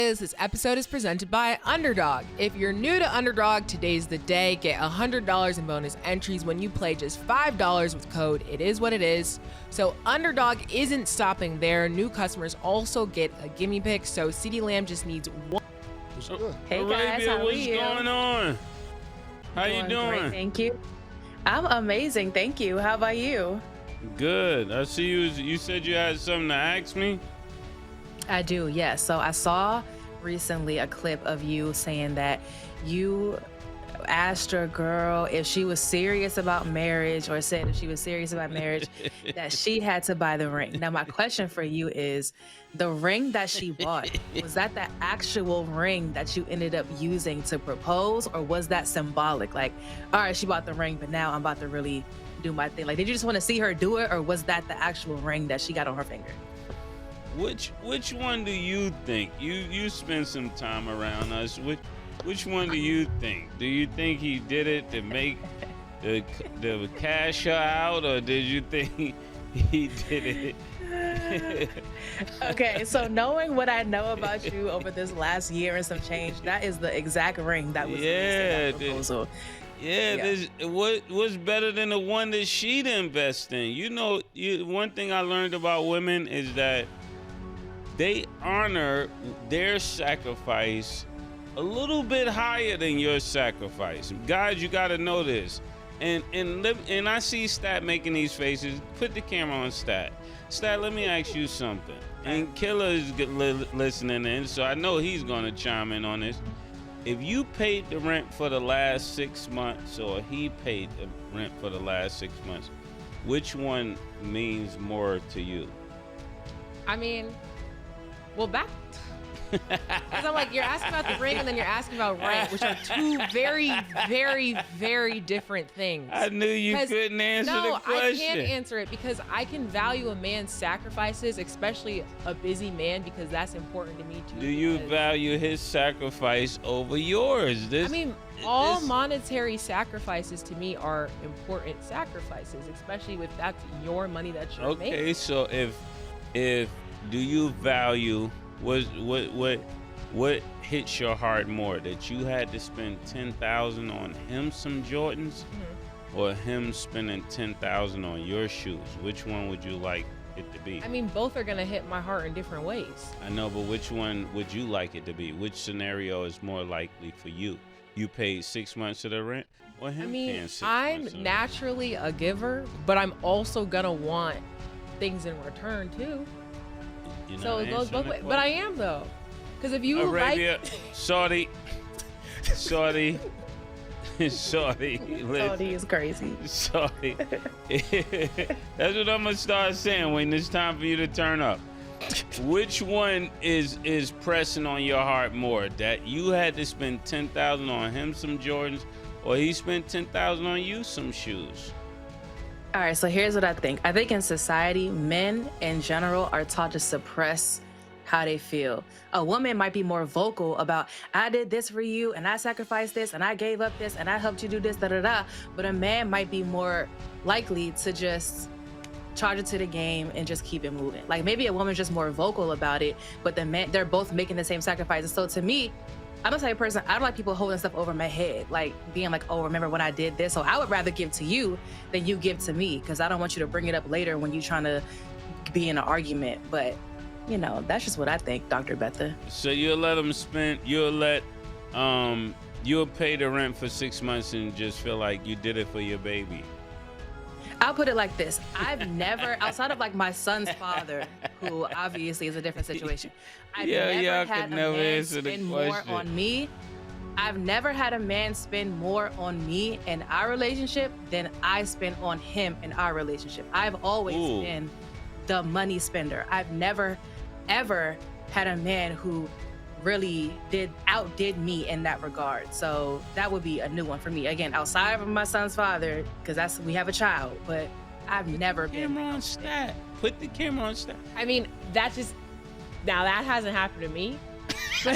This episode is presented by Underdog. If you're new to Underdog, today's the day. Get $100 in bonus entries when you play just $5 with code It Is What It Is. So Underdog isn't stopping there. New customers also get a gimme pick. So CeeDee Lamb just needs one. Hey guys, how are you? What's going on? How you doing? Great, thank you. I'm amazing, thank you. How about you? Good. I see you. You said you had something to ask me. I do, yes. So I saw recently a clip of you saying that you asked your girl if she was serious about marriage, or said if she was serious about marriage, that she had to buy the ring. Now, my question for you is, the ring that she bought, was that the actual ring that you ended up using to propose, or was that symbolic? Like, all right, she bought the ring, but now I'm about to really do my thing. Like, did you just want to see her do it, or was that the actual ring that she got on her finger? Which one do you think? You spend some time around us. Which one do you think? Do you think he did it to make the cash her out, or did you think he did it? Okay, so knowing what I know about you over this last year and some change, that is the exact ring that was used in that proposal. What's better than the one that she'd invest in? You know, one thing I learned about women is that they honor their sacrifice a little bit higher than your sacrifice. Guys, you got to know this. And I see Stat making these faces. Put the camera on Stat. Stat, let me ask you something. And Killer is listening in, so I know he's going to chime in on this. If you paid the rent for the last 6 months, or he paid the rent for the last 6 months, which one means more to you? I mean, well, back. Because I'm like, you're asking about the ring and then you're asking about rent, which are two very, very, very different things. I knew you couldn't answer the question. No, I can't answer it because I can value a man's sacrifices, especially a busy man, because that's important to me too. Do you value his sacrifice over yours? All monetary sacrifices to me are important sacrifices, especially with that's your money that you're making. Okay, so if do you value what hits your heart more, that you had to spend $10,000 on him some Jordans, or him spending $10,000 on your shoes? Which one would you like it to be? I mean, both are gonna hit my heart in different ways. I know, but which one would you like it to be? Which scenario is more likely for you? You paid 6 months of the rent, or him paying 6 months? I'm naturally a giver, but I'm also gonna want things in return too. So it goes both ways. But I am though, because if you Arabia, like Saudi, Saudi is crazy. Saudi. That's what I'm gonna start saying when it's time for you to turn up. Which one is pressing on your heart more? That you had to spend $10,000 on him some Jordans, or he spent $10,000 on you some shoes? All right, so here's what I think. I think in society, men in general are taught to suppress how they feel. A woman might be more vocal about, I did this for you, and I sacrificed this, and I gave up this, and I helped you do this, da-da-da. But a man might be more likely to just charge it to the game and just keep it moving. Like, maybe a woman's just more vocal about it, but the man, they're both making the same sacrifices. So to me, I'm the type of person, I don't like people holding stuff over my head, like being like, oh, remember when I did this? So I would rather give to you than you give to me, because I don't want you to bring it up later when you're trying to be in an argument. But, you know, that's just what I think, Dr. Betha. So you'll let him spend, you'll pay the rent for 6 months and just feel like you did it for your baby? I'll put it like this. I've never, outside of like my son's father, who obviously is a different situation, I've never had a man spend more on me. I've never had a man spend more on me in our relationship than I spend on him in our relationship. I've always been the money spender. I've never, ever had a man who really outdid me in that regard. So that would be a new one for me. Again, outside of my son's father, because we have a child, but I've never been. Camera on Stat. Put the camera on Stat. I mean, that hasn't happened to me. but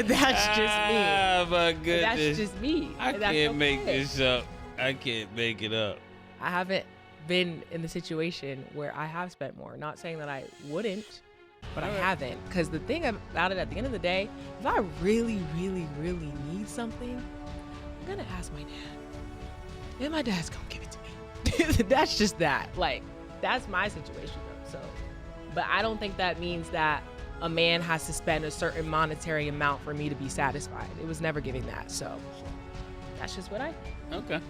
that's just me. Ah, my goodness. That's just me. I can't make this up. I can't make it up. I haven't been in the situation where I have spent more. Not saying that I wouldn't. but I haven't. Because the thing about it, at the end of the day, if I really, really, really need something, I'm going to ask my dad. And my dad's going to give it to me. That's just that. Like, that's my situation, though. So, but I don't think that means that a man has to spend a certain monetary amount for me to be satisfied. It was never giving that. So that's just what I think. Okay.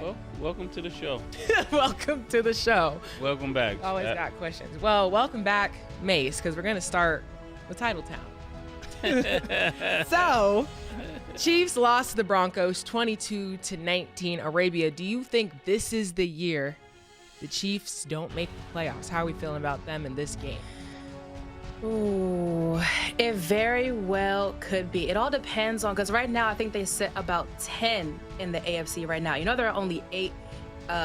Well, welcome to the show. Welcome to the show. Welcome back. Always got questions. Well, welcome back, Mace, because we're going to start with Titletown. So, Chiefs lost to the Broncos 22-19. Arabia, do you think this is the year the Chiefs don't make the playoffs? How are we feeling about them in this game? Ooh, it very well could be. It all depends on, because right now I think they sit about 10 in the AFC right now. You know, there are only 8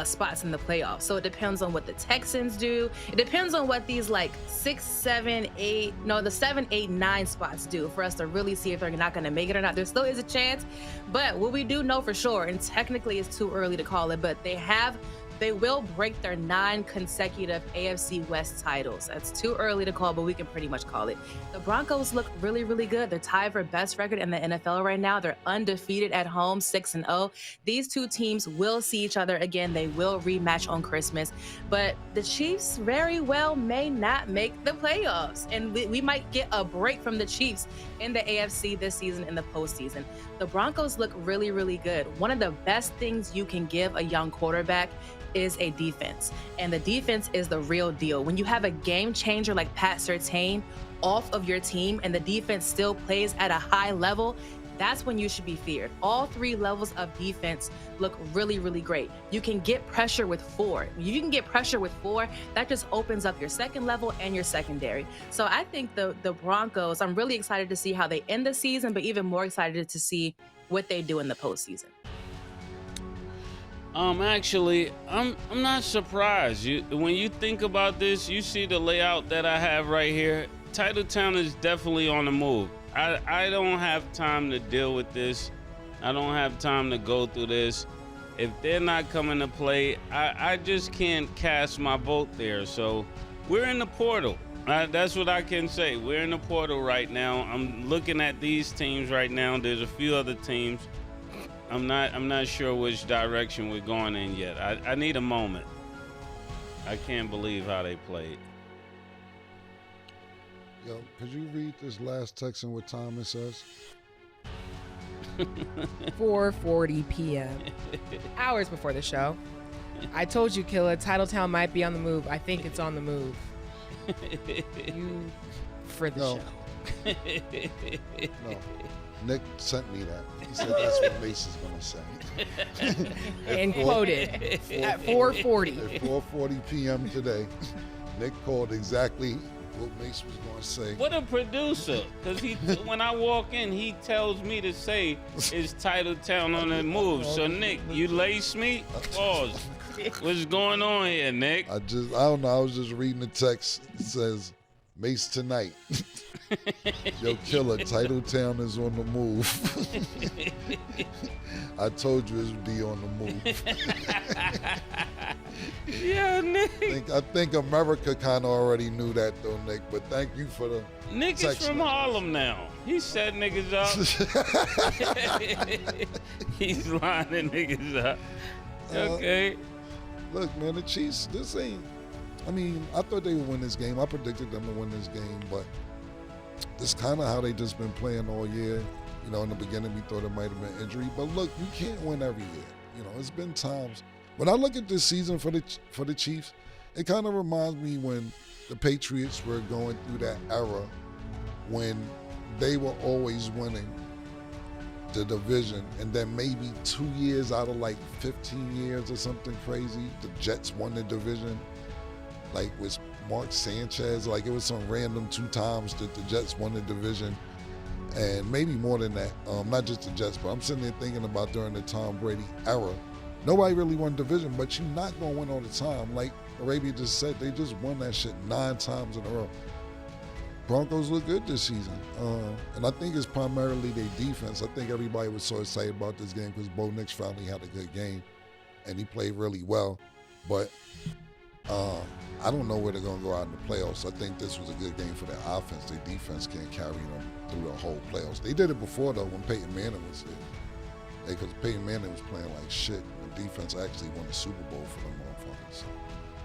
spots in the playoffs. So it depends on what the Texans do. It depends on what these like 6, 7, 8, no, the 7, 8, 9 spots do for us to really see if they're not going to make it or not. There still is a chance, but what we do know for sure, and technically it's too early to call it, but they will break their 9 consecutive AFC West titles. That's too early to call, but we can pretty much call it. The Broncos look really, really good. They're tied for best record in the NFL right now. They're undefeated at home, 6-0. These two teams will see each other again. They will rematch on Christmas. But the Chiefs very well may not make the playoffs. And we might get a break from the Chiefs in the AFC this season in the postseason. The Broncos look really, really good. One of the best things you can give a young quarterback is a defense, and the defense is the real deal. When you have a game changer like Pat Surtain off of your team and the defense still plays at a high level, that's when you should be feared. All 3 levels of defense look really, really great. You can get pressure with 4. You can get pressure with 4, that just opens up your second level and your secondary. So I think the Broncos, I'm really excited to see how they end the season, but even more excited to see what they do in the postseason. Actually, I'm not surprised. When you think about this, you see the layout that I have right here. Titletown is definitely on the move. I don't have time to deal with this. I don't have time to go through this. If they're not coming to play, I just can't cast my vote there. So we're in the portal. That's what I can say. We're in the portal right now. I'm looking at these teams right now. There's a few other teams. I'm not sure which direction we're going in yet. I need a moment. I can't believe how they played. Yo, could you read this last text and what time it says? 4:40 p.m. Hours before the show. I told you, Killa, Titletown might be on the move. I think it's on the move. You for the show. No. Nick sent me that. He said that's what Mace is going to say. And quoted at 4:40. At 4:40 p.m. today, Nick called exactly what Mace was going to say. What a producer. Because when I walk in, he tells me to say, it's Titletown on the move. So, Nick, you lace me? Pause. What's going on here, Nick? I don't know. I was just reading the text. It says, Mace tonight. Yo, Killer, Titletown is on the move. I told you it would be on the move. Yeah, Nick. I think America kind of already knew that, though, Nick. But thank you for the Nick is from Harlem now. He set niggas up. He's lining niggas up. Okay. Look, man, the Chiefs, I thought they would win this game. I predicted them to win this game, but this kind of how they just been playing all year. You know, in the beginning, we thought it might have been injury. But look, you can't win every year. You know, it's been times. When I look at this season for the Chiefs, it kind of reminds me when the Patriots were going through that era when they were always winning the division, and then maybe 2 years out of like 15 years or something crazy, the Jets won the division. Like with Mark Sanchez, like it was some random 2 times that the Jets won the division, and maybe more than that. Not just the Jets, but I'm sitting there thinking about during the Tom Brady era, nobody really won division, but you're not gonna win all the time. Like Arabia just said, they just won that shit 9 times in a row. Broncos look good this season, and I think it's primarily their defense. I think everybody was so excited about this game because Bo Nix finally had a good game, and he played really well. But I don't know where they're going to go out in the playoffs. I think this was a good game for their offense. Their defense can't carry them through the whole playoffs. They did it before, though, when Peyton Manning was here. Because Peyton Manning was playing like shit. The defense actually won the Super Bowl for them motherfuckers. So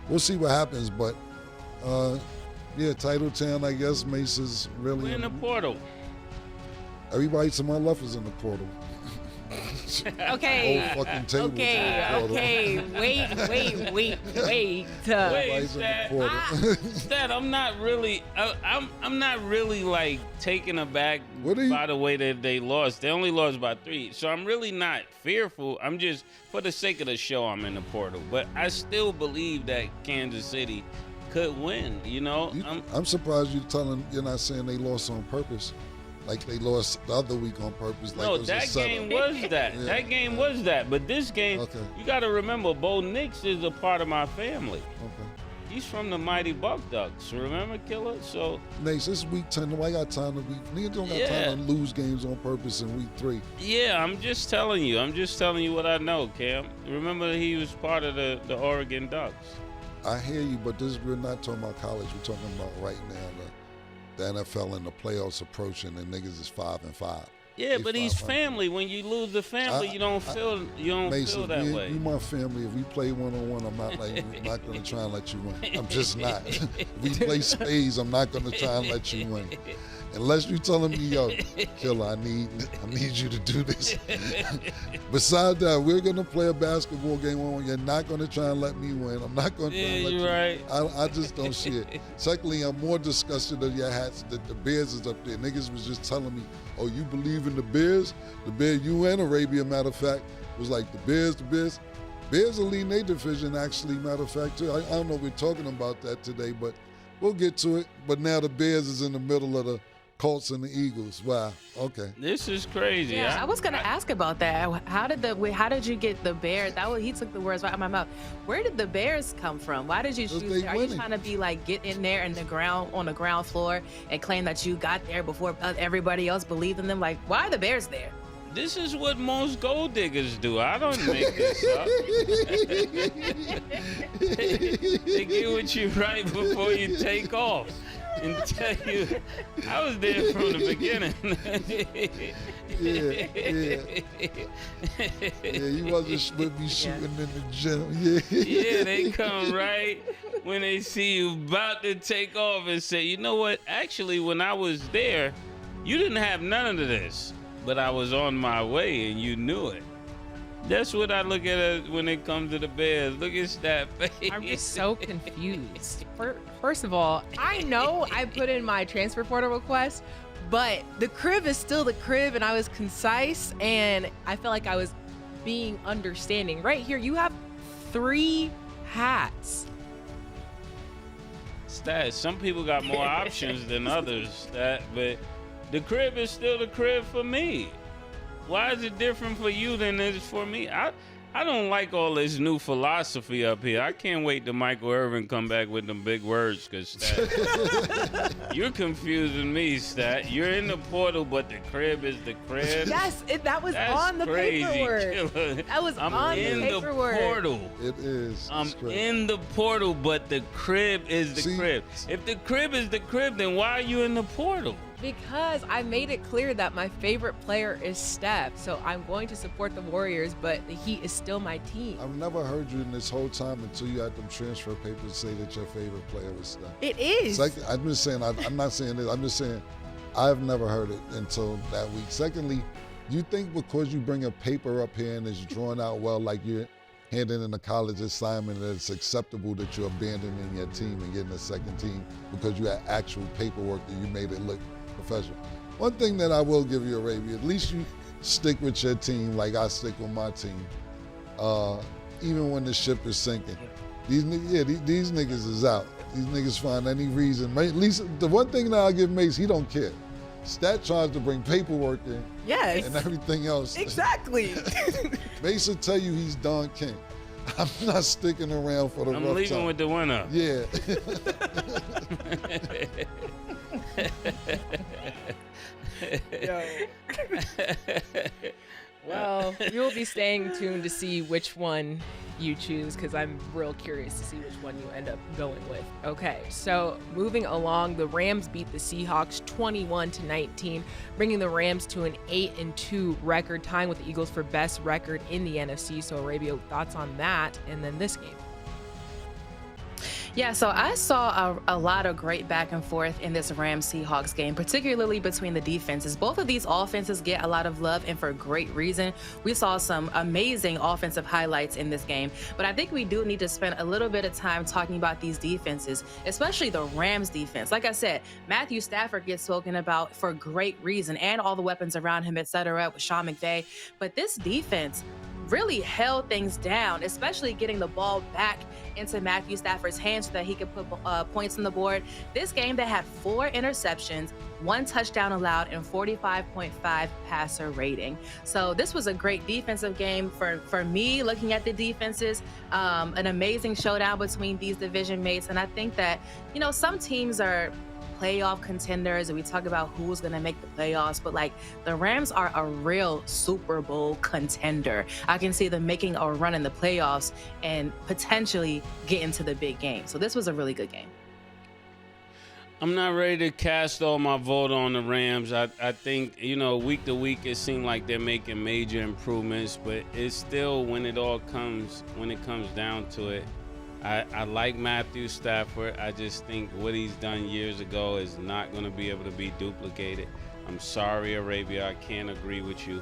we'll see what happens, but yeah, Title Town, I guess. Mace's really We're in the portal. Everybody to my left is in the portal. Okay. Whole fucking table Okay. Wait. Wait, Stat, I'm not really like taken aback by the way that they lost. They only lost by 3, so I'm really not fearful. I'm just, for the sake of the show, I'm in the portal. But I still believe that Kansas City could win. You know, I'm surprised you're not saying they lost on purpose. Like they lost the other week on purpose. Like no, it was that game was that. Yeah. That game was that. But this game, you got to remember, Bo Nix is a part of my family. Okay. He's from the Mighty Buck Ducks. Remember, Killer? So. Nace, this week 10. Nobody got time to be. Niggas don't got time to lose games on purpose in week 3. Yeah, I'm just telling you. What I know, Cam. Remember, he was part of the Oregon Ducks. I hear you, but we're not talking about college. We're talking about right now. The NFL and the playoffs approaching, and niggas is 5-5. Yeah, but he's family. When you lose the family, you don't feel that way. You my family. If we play 1-on-1, I'm not going to try and let you win. I'm just not. If we play spades, I'm not going to try and let you win. Unless you're telling me, yo, Killer, I need you to do this. Besides that, we're going to play a basketball game on. You're not going to try and let me win. I'm not going to try and let you right. I just don't see it. Secondly, I'm more disgusted of your hats that the Bears is up there. Niggas was just telling me, oh, you believe in the Bears? The Bears, you and Arabia, matter of fact, was like the Bears. Bears are leading their division, actually, matter of fact, too. I don't know if we're talking about that today, but we'll get to it. But now the Bears is in the middle of the Colts and the Eagles. Wow. Okay. This is crazy. Yeah, I was gonna ask about that. How did you get the Bears? He took the words right out of my mouth. Where did the Bears come from? Why did you choose? Are you trying to be like get in there on the ground floor and claim that you got there before everybody else believed in them? Like, why are the Bears there? This is what most gold diggers do. I don't make this up. They get with you right before you take off. And tell you, I was there from the beginning. Yeah, you wasn't with me shooting in the gym. Yeah, they come right when they see you about to take off and say, you know what? Actually, when I was there, you didn't have none of this, but I was on my way and you knew it. That's what I look at when it comes to the Bears. Look at that face. I'm just so confused. First of all, I know I put in my transfer portal request, but the crib is still the crib, and I was concise, and I felt like I was being understanding. Right here, you have 3 hats. Stat, some people got more options than others, but the crib is still the crib for me. Why is it different for you than it is for me? I don't like all this new philosophy up here. I can't wait till Michael Irvin come back with them big words, because Stat, you're confusing me, Stat. You're in the portal, but the crib is the crib. Yes, that was That's on the crazy, paperwork. Killer. That was on the paperwork. The portal. It is. I'm in the portal, but the crib is the crib. If the crib is the crib, then why are you in the portal? Because I made it clear that my favorite player is Steph, so I'm going to support the Warriors, but the Heat is still my team. I've never heard you in this whole time until you had them transfer papers say that your favorite player was Steph. It is. I'm just saying, I'm not saying this, I'm just saying I've never heard it until that week. Secondly, do you think because you bring a paper up here and it's drawn out well, like you're handing in a college assignment, that it's acceptable that you're abandoning your team and getting a second team because you had actual paperwork that you made it look professional? One thing that I will give you, Arabia, at least you stick with your team like I stick with my team, even when the ship is sinking. These niggas is out. These niggas find any reason. At least the one thing that I'll give Mace, he don't care. Stat tries to bring paperwork in. Yes. And everything else. Exactly. Mace will tell you he's Don King. I'm not sticking around for the rough time. I'm leaving with the winner. Yeah. Well, you'll be staying tuned to see which one you choose because I'm real curious to see which one you end up going with. Okay, so moving along, the Rams beat the Seahawks 21-19, bringing the Rams to an 8-2 record, tying with the Eagles for best record in the NFC. So Arabia, thoughts on that and then this game? Yeah, so I saw a lot of great back and forth in this Rams-Seahawks game, particularly between the defenses. Both of these offenses get a lot of love, and for great reason. We saw some amazing offensive highlights in this game, but I think we do need to spend a little bit of time talking about these defenses, especially the Rams defense. Like I said, Matthew Stafford gets spoken about for great reason, and all the weapons around him, etc., with Sean McVay. But this defense really held things down, especially getting the ball back into Matthew Stafford's hands so that he could put points on the board. This game, they had 4 interceptions, 1 touchdown allowed, and 45.5 passer rating. So this was a great defensive game for me, looking at the defenses. An amazing showdown between these division mates. And I think that, some teams are playoff contenders and we talk about who's going to make the playoffs, but like the Rams are a real Super Bowl contender. I can see them making a run in the playoffs and potentially get into the big game. So this was a really good game. I'm not ready to cast all my vote on the Rams. I think, week to week it seemed like they're making major improvements, but it's still when it comes down to it, I like Matthew Stafford. I just think what he's done years ago is not going to be able to be duplicated. I'm sorry, Arabia, I can't agree with you.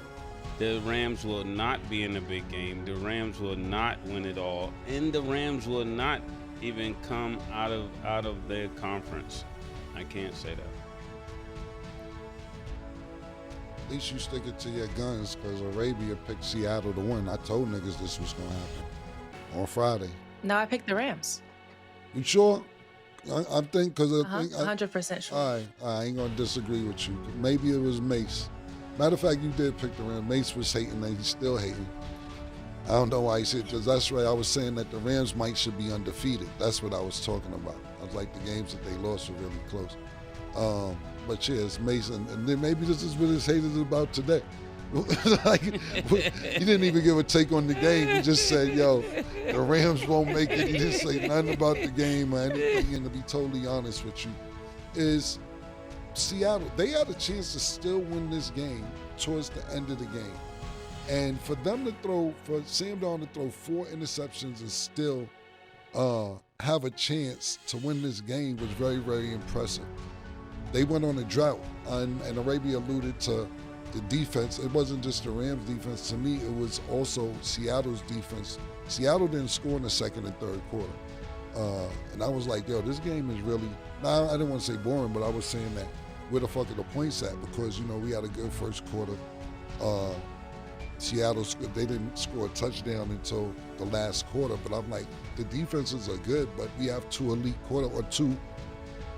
The Rams will not be in the big game. The Rams will not win it all. And the Rams will not even come out of their conference. I can't say that. At least you stick it to your guns, because Arabia picked Seattle to win. I told niggas this was going to happen on Friday. No, I picked the Rams. You sure? I think because 100% sure. All right, I ain't gonna disagree with you. Maybe it was Mace. Matter of fact, you did pick the Rams. Mace was hating, and he's still hating. I don't know why he said, because that's right. I was saying that the Rams should be undefeated. That's what I was talking about. I was like, the games that they lost were really close. But yeah, it's Mace, and then maybe this is what his hate is about today. He didn't even give a take on the game. He just said, yo, the Rams won't make it. He didn't say nothing about the game or anything. And to be totally honest with you, is Seattle, they had a chance to still win this game towards the end of the game. And for Sam Darnold to throw 4 interceptions and still have a chance to win this game was very, very impressive. They went on a drought, and Arabia alluded to the defense. It wasn't just the Rams defense. To me, it was also Seattle's defense. Seattle didn't score in the second and third quarter. And I was like, yo, this game is really, I didn't want to say boring, but I was saying that where the fuck are the points at? Because, we had a good first quarter. Seattle, they didn't score a touchdown until the last quarter, but I'm like, the defenses are good, but we have 2 two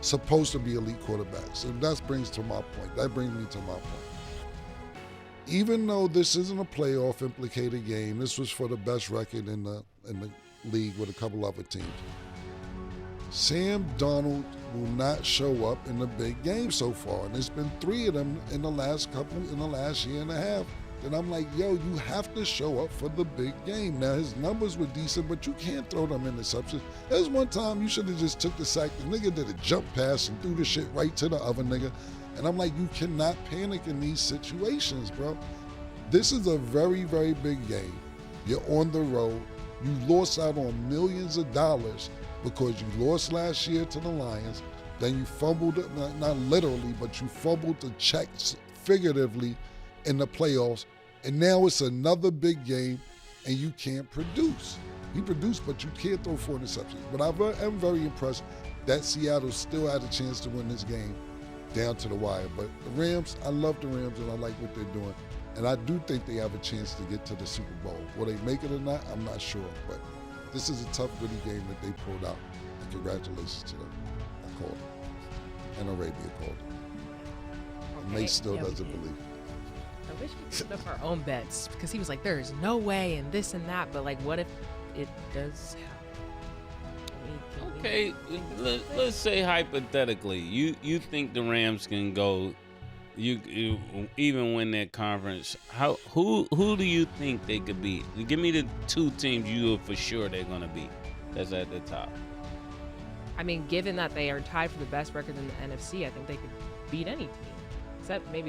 supposed to be elite quarterbacks. And that brings me to my point. Even though this isn't a playoff implicated game, this was for the best record in the league with a couple other teams. Sam Darnold will not show up in the big game so far, and there's been 3 of them in the last year and a half. And I'm like, yo, you have to show up for the big game. Now, his numbers were decent, but you can't throw them interceptions. There's one time you should have just took the sack. The nigga did a jump pass and threw the shit right to the other nigga. And I'm like, you cannot panic in these situations, bro. This is a very, very big game. You're on the road. You lost out on millions of dollars because you lost last year to the Lions. Then you fumbled, not literally, but you fumbled the checks figuratively in the playoffs. And now it's another big game and you can't produce. You produce, but you can't throw 4 interceptions. But I am very impressed that Seattle still had a chance to win this game down to the wire. But the Rams, I love the Rams and I like what they're doing. And I do think they have a chance to get to the Super Bowl. Will they make it or not? I'm not sure. But this is a tough, gritty game that they pulled out. And congratulations to them. I called it. And Arabia called it. And Mace still doesn't believe it. I wish we could put up our own bets, because he was like, there's no way and this and that. But like, what if it does happen? Okay, let's say hypothetically, you think the Rams can go you even win that conference, who do you think they could beat? Give me the 2 teams you know for sure they're gonna beat. That's at the top. I mean, given that they are tied for the best record in the NFC, I think they could beat any team, except maybe